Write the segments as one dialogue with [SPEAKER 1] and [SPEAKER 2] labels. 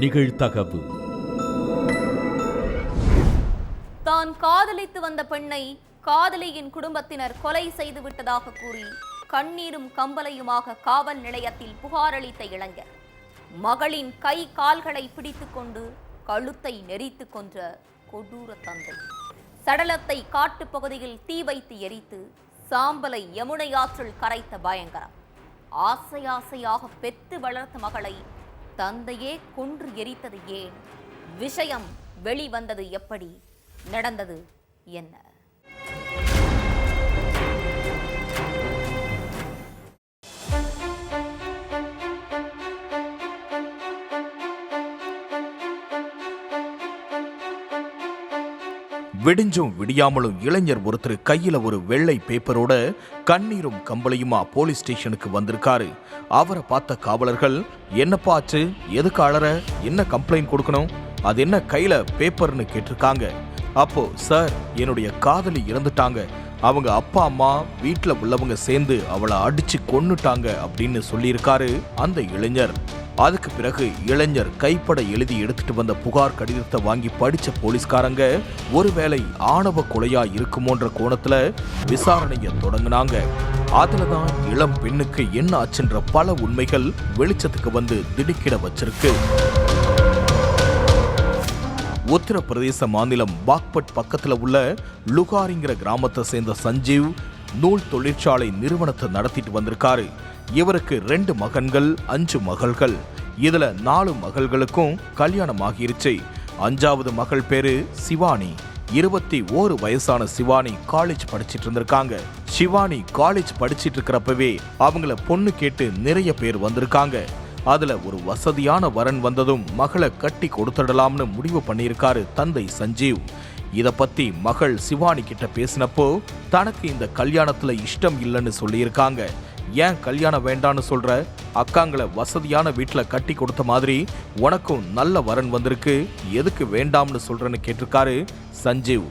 [SPEAKER 1] நிகழ்தகவு.
[SPEAKER 2] தான் காதலித்து வந்த பெண்ணை காதலியின் குடும்பத்தினர் கொலை செய்து விட்டதாக கூறி கண்ணீரும் கம்பலையுமாக காவல் நிலையத்தில் புகாரளித்த இளைஞர் மகளின் கை கால்களை பிடித்துக் கொண்டு கழுத்தை நெரித்து கொன்ற கொடூர தந்தை. சடலத்தை காட்டுப் பகுதியில் தீ வைத்து எரித்து சாம்பலை யமுனை ஆற்றில் கரைத்த பயங்கரம். ஆசை ஆசையாக பெற்று வளர்த்த மகளை தந்தையே கொன்று எரித்தது ஏன்? விஷயம் வெளிவந்தது எப்படி? நடந்தது என்ன?
[SPEAKER 3] விடிஞ்சும் விடியாமலும் இளைஞர் ஒருத்தர் கையில ஒரு வெள்ளை பேப்பரோட கண்ணீரும் கம்பளையுமா போலீஸ் ஸ்டேஷனுக்கு வந்திருக்காரு. அவரை பார்த்த காவலர்கள், என்னப்பா ஆச்சு, எதுக்கு அழற, என்ன கம்ப்ளைண்ட் கொடுக்கணும், அது என்ன கையில பேப்பர்னு கேட்டிருக்காங்க. அப்போ, சார், என்னுடைய காதலி இறந்துட்டாங்க, அவங்க அப்பா அம்மா வீட்டில் உள்ளவங்க சேர்ந்து அவளை அடிச்சு கொன்னுட்டாங்க அப்படின்னு சொல்லியிருக்காரு அந்த இளைஞர். அதுக்கு பிறகு இளைஞர் கைப்பட எழுதி எடுத்துட்டு வந்த புகார் கடிதத்தை வாங்கி படிச்ச போலீஸ்காரங்க ஒருவேளை ஆணவ கொலையா இருக்குமோன்ற கோணத்துல விசாரணையை தொடங்கினாங்க. அதுலதான் இளம் பெண்ணுக்கு என்ன ஆச்சுன்ற பல உண்மைகள் வெளிச்சத்துக்கு வந்து திடுக்கிட வச்சிருக்கு. உத்தரப்பிரதேச மாநிலம் பாக்பட் பக்கத்துல உள்ள லுகாரிங்கிற கிராமத்தை சேர்ந்த சஞ்சீவ் நூல் தொழிற்சாலை நிறுவனத்தை நடத்திட்டு வந்திருக்காரு. இவருக்கு 2 மகன்கள் 5 மகள்கள். இதுல 4 மகள்களுக்கும் கல்யாணம் ஆகிருச்சு. 5வது மகள் பேரு சிவானி. 21 வயசான சிவானி காலேஜ் படிச்சிட்டு இருந்திருக்காங்க. சிவானி காலேஜ் படிச்சிட்டு இருக்கிறப்பவே அவங்கள பொண்ணு கேட்டு நிறைய பேர் வந்திருக்காங்க. அதுல ஒரு வசதியான வரன் வந்ததும் மகளை கட்டி கொடுத்துடலாம்னு முடிவு பண்ணியிருக்காரு தந்தை சஞ்சீவ். இத பத்தி மகள் சிவானி கிட்ட பேசினப்போ தனக்கு இந்த கல்யாணத்துல இஷ்டம் இல்லைன்னு சொல்லியிருக்காங்க. ஏன் கல்யாணம் வேண்டான்னு சொல்ற, அக்காங்களை வசதியான வீட்டுல கட்டி கொடுத்த மாதிரி உனக்கும் நல்ல வரன் வந்திருக்கு, எதுக்கு வேண்டாம்னு சொல்றேன்னு கேட்டிருக்காரு சஞ்சீவ்.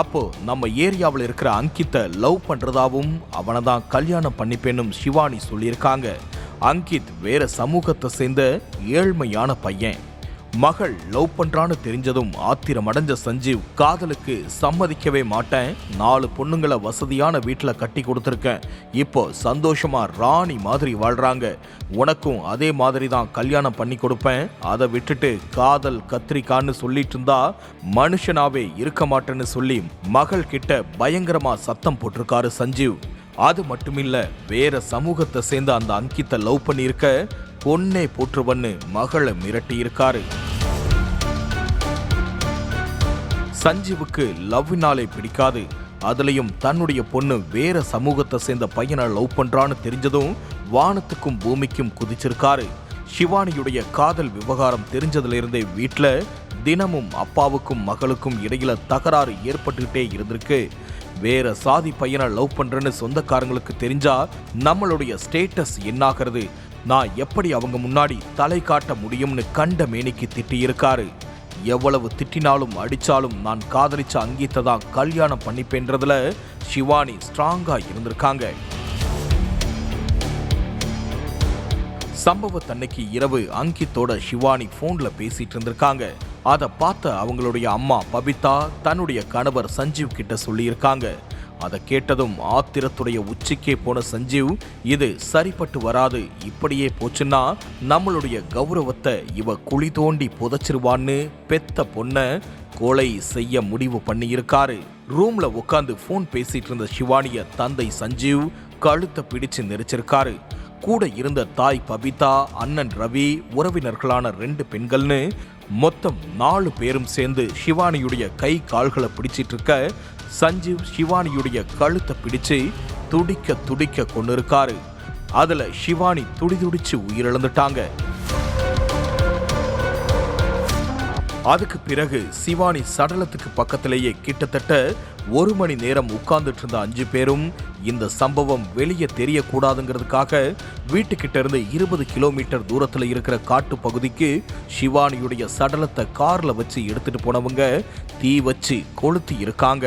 [SPEAKER 3] அப்போ நம்ம ஏரியாவில் இருக்கிற அங்கித்தை லவ் பண்றதாவும் அவனை தான் கல்யாணம் பண்ணிப்பேனும் சிவானி சொல்லியிருக்காங்க. அங்கித் வேற சமூகத்தை சேர்ந்த ஏழ்மையான பையன். மகள் லவ் பண்றான்னு தெரிஞ்சதும் ஆத்திரம் அடைஞ்ச சஞ்சீவ் காதலுக்கு சம்மதிக்கவே மாட்டேன், 4 பொண்ணுங்களை வசதியான வீட்டுல கட்டி கொடுத்துருக்கேன், இப்போ சந்தோஷமா ராணி மாதிரி வாழ்றாங்க, உனக்கும் அதே மாதிரி தான் கல்யாணம் பண்ணி கொடுப்பேன், அதை விட்டுட்டு காதல் கத்திரிக்கான்னு சொல்லிட்டு இருந்தா மனுஷனாவே இருக்க மாட்டேன்னு சொல்லி மகள் கிட்ட பயங்கரமா சத்தம் போட்டிருக்காரு சஞ்சீவ். அது மட்டுமில்ல, வேற சமூகத்தை சேர்ந்த அந்த அங்கித்தை லவ் பண்ணியிருக்க பொண்ணே போற்றுவன்னு மகளை மிரட்டி இருக்காரு. சஞ்சீவுக்கு லவ்வினாலே பிடிக்காது. அதுலயும் தன்னுடைய பொண்ணு வேற சமூகத்தை சேர்ந்த பையனை லவ் பண்றான்னு தெரிஞ்சதும் வானத்துக்கும் பூமிக்கும் குதிச்சிருக்காரு. சிவானியுடைய காதல் விவகாரம் தெரிஞ்சதுல இருந்தே வீட்டுல தினமும் அப்பாவுக்கும் மகளுக்கும் இடையில தகராறு ஏற்பட்டுக்கிட்டே இருந்திருக்கு. வேற சாதி பையனை லவ் பண்றேன்னு சொந்தக்காரங்களுக்கு தெரிஞ்சா நம்மளுடைய ஸ்டேட்டஸ் என்னாகிறது, நான் எப்படி அவங்க முன்னாடி தலை காட்ட முடியும்னு கண்ட மேனிக்கு திட்டி இருக்காரு. எவ்வளவு திட்டினாலும் அடிச்சாலும் நான் காதலிச்ச அங்கீத்தை தான் கல்யாணம் பண்ணிப்பேன்றதுல சிவானி ஸ்ட்ராங்கா இருந்திருக்காங்க. சம்பவத்தன்னைக்கு இரவு அங்கித்தோட சிவானி போன்ல பேசிட்டு இருந்திருக்காங்க. அதை பார்த்த அவங்களுடைய அம்மா பபிதா தன்னுடைய கணவர் சஞ்சீவ் கிட்ட சொல்லியிருக்காங்க. அதை கேட்டதும் ஆத்திரத்துடைய உச்சிக்கே போன சஞ்சீவ், இது சரிப்பட்டு வராது, இப்படியே போச்சுன்னா நம்மளுடைய கௌரவத்தை இவ குழி தோண்டி புதைச்சிருவான்னு பெத்த பொண்ண கொலை செய்ய முடிவு பண்ணியிருக்காரு. ரூம்ல உட்காந்து போன் பேசிட்டு இருந்த சிவானிய தந்தை சஞ்சீவ் கழுத்தை பிடிச்சு நெரிச்சிருக்காரு. கூட இருந்த தாய் பபிதா, அண்ணன் ரவி, உறவினர்களான 2 பெண்கள்னு மொத்தம் 4 பேரும் சேர்ந்து சிவானியுடைய கை கால்களை பிடிச்சிட்டு இருக்க சஞ்சீவ் சிவானியுடைய கழுத்தை பிடிச்சு துடிக்க துடிக்க கொண்டிருக்காரு. அதுல சிவானி துடிதுடிச்சு உயிரிழந்துட்டாங்க. அதுக்கு பிறகு சிவானி சடலத்துக்கு பக்கத்திலேயே கிட்டத்தட்ட 1 மணி நேரம் உட்கார்ந்துட்டு இருந்த 5 பேரும் இந்த சம்பவம் வெளியே தெரியக்கூடாதுங்கிறதுக்காக வீட்டுக்கிட்ட இருந்து 20 கிலோமீட்டர் தூரத்துல இருக்கிற காட்டு பகுதிக்கு சிவானியுடைய சடலத்தை கார்ல வச்சு எடுத்துட்டு போனவங்க தீ வச்சு கொளுத்தி இருக்காங்க.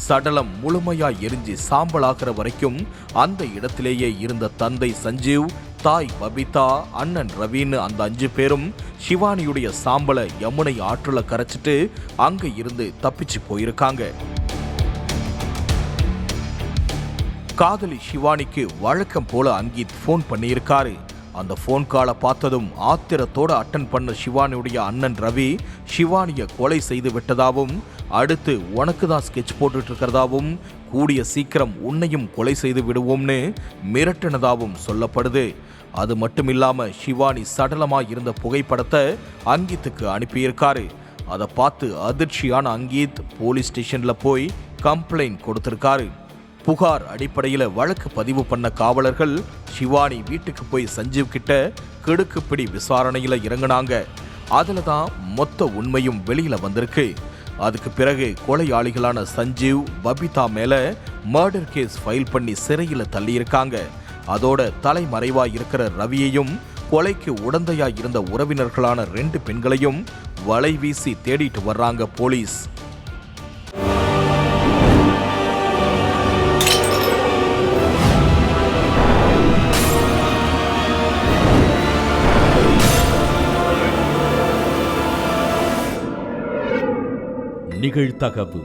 [SPEAKER 3] சடலம் முழுமையா எரிஞ்சு சாம்பலாகிற வரைக்கும் அந்த இடத்திலேயே இருந்த தந்தை சஞ்சீவ் தாய் பபிதா, அண்ணன் ரவின்னு அந்த 5 பேரும் ஷிவானியுடைய சாம்பலை யமுனை ஆற்றுல கரைச்சிட்டு அங்க இருந்து தப்பிச்சு போயிருக்காங்க. காதலி ஷிவானிக்கு வழக்கம் போல அங்கீத் போன் பண்ணியிருக்காரு. அந்த போன் காலை பார்த்ததும் ஆத்திரத்தோட அட்டன் பண்ண ஷிவானியுடைய அண்ணன் ரவி ஷிவானிய கொலை செய்து விட்டதாவும், அடுத்து உனக்கு தான் ஸ்கெட்ச் போட்டுட்டு இருக்கிறதாவும், கூடிய சீக்கிரம் உன்னையும் கொலை செய்து விடுவோம்னு மிரட்டினதாவும் சொல்லப்படுது. அது மட்டுமில்லாம ஷிவானி சடலமா இருந்த புகைப்படத்தை அங்கீத்துக்கு அனுப்பியிருக்காரு. அதை பார்த்து அதிர்ச்சியான அங்கீத் போலீஸ் ஸ்டேஷன்ல போய் கம்ப்ளைண்ட் கொடுத்திருக்காரு. புகார் அடிப்படையில் வழக்கு பதிவு பண்ண காவலர்கள் ஷிவானி வீட்டுக்கு போய் சஞ்சீவ் கிட்ட கிடுக்குப்பிடி விசாரணையில இறங்குனாங்க. அதுல தான் மொத்த உண்மையும் வெளியில வந்திருக்கு. அதுக்கு பிறகு கொலையாளிகளான சஞ்சீவ், பபிதா மேல மர்டர் கேஸ் ஃபைல் பண்ணி சிறையில தள்ளியிருக்காங்க. அதோட தலைமறைவா இருக்கிற ரவியையும், கொலைக்கு உடந்தையா இருந்த உறவினர்களான 2 பெண்களையும் வலை வீசி தேடிட்டு வர்றாங்க போலீஸ்.
[SPEAKER 1] நிகழ்தகவு